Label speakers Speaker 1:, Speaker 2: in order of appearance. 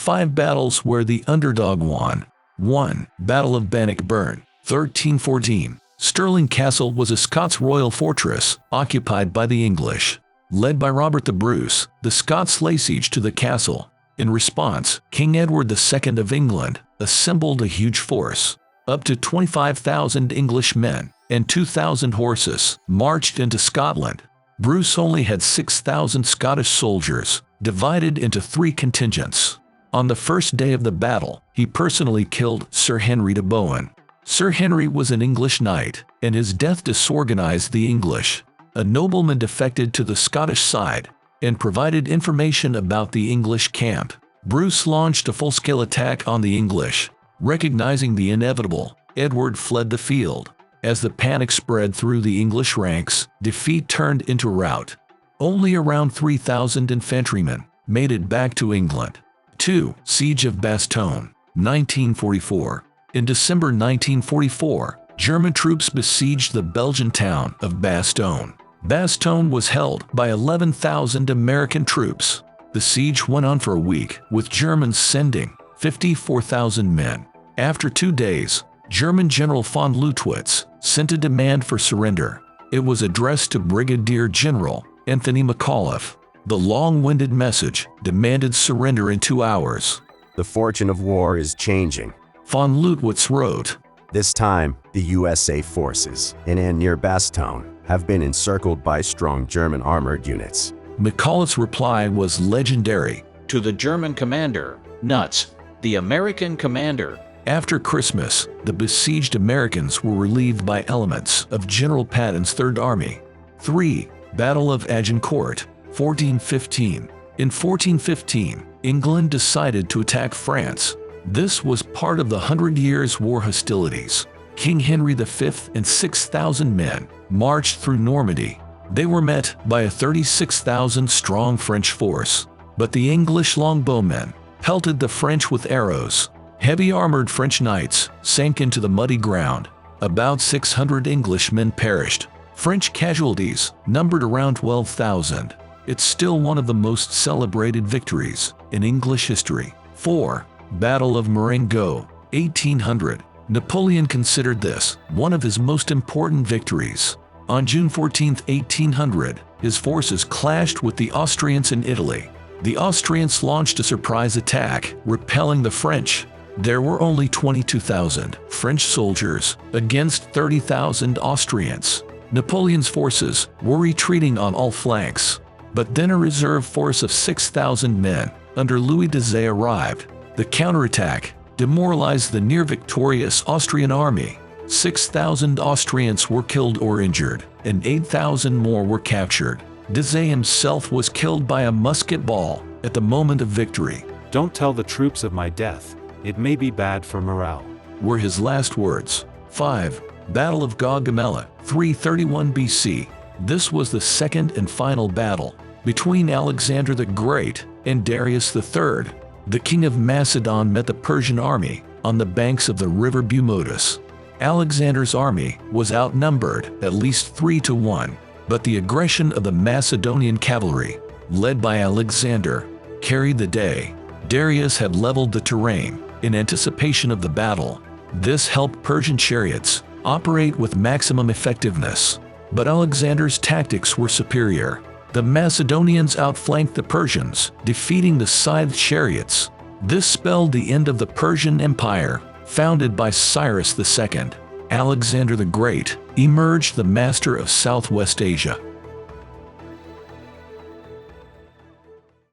Speaker 1: 5 battles where the underdog won. 1. Battle of Bannockburn, 1314. Stirling Castle was a Scots royal fortress occupied by the English. Led by Robert the Bruce, the Scots laid siege to the castle. In response, King Edward II of England assembled a huge force. Up to 25,000 English men and 2,000 horses marched into Scotland. Bruce only had 6,000 Scottish soldiers, divided into 3 contingents. On the first day of the battle, he personally killed Sir Henry de Bohun. Sir Henry was an English knight, and his death disorganized the English. A nobleman defected to the Scottish side and provided information about the English camp. Bruce launched a full-scale attack on the English. Recognizing the inevitable, Edward fled the field. As the panic spread through the English ranks, defeat turned into rout. Only around 3,000 infantrymen made it back to England. 2. Siege of Bastogne, 1944. In December 1944, German troops besieged the Belgian town of Bastogne. Bastogne was held by 11,000 American troops. The siege went on for a week, with Germans sending 54,000 men. After 2 days, German General von Leutwitz sent a demand for surrender. It was addressed to Brigadier General Anthony McAuliffe. The long-winded message demanded surrender in 2 hours.
Speaker 2: The fortune of war is changing.
Speaker 1: Von Leutwitz wrote,
Speaker 2: This time, the USA forces in and near Bastogne have been encircled by strong German armored units.
Speaker 1: McAuliffe's reply was legendary.
Speaker 3: To the German commander, nuts. The American commander.
Speaker 1: After Christmas, the besieged Americans were relieved by elements of General Patton's Third Army. 3. Battle of Agincourt, 1415. In 1415, England decided to attack France. This was part of the 100 Years' War hostilities. King Henry V and 6,000 men marched through Normandy. They were met by a 36,000-strong French force. But the English longbowmen pelted the French with arrows. Heavy armored French knights sank into the muddy ground. About 600 Englishmen perished. French casualties numbered around 12,000. It's still one of the most celebrated victories in English history. 4. Battle of Marengo, 1800. Napoleon considered this one of his most important victories. On June 14, 1800, his forces clashed with the Austrians in Italy. The Austrians launched a surprise attack, repelling the French. There were only 22,000 French soldiers against 30,000 Austrians. Napoleon's forces were retreating on all flanks. But then a reserve force of 6,000 men under Louis Desaix arrived. The counterattack demoralized the near-victorious Austrian army. 6,000 Austrians were killed or injured, and 8,000 more were captured. Desaix himself was killed by a musket ball at the moment of victory.
Speaker 4: Don't tell the troops of my death. It may be bad for morale,
Speaker 1: were his last words. 5. Battle of Gaugamela, 331 BC. This was the second and final battle between Alexander the Great and Darius III. The king of Macedon met the Persian army on the banks of the river Beaumotus. Alexander's army was outnumbered at least 3-1, but the aggression of the Macedonian cavalry, led by Alexander, carried the day. Darius had leveled the terrain in anticipation of the battle. This helped Persian chariots operate with maximum effectiveness. But Alexander's tactics were superior. The Macedonians outflanked the Persians, defeating the scythed chariots. This spelled the end of the Persian Empire, founded by Cyrus II. Alexander the Great emerged the master of Southwest Asia.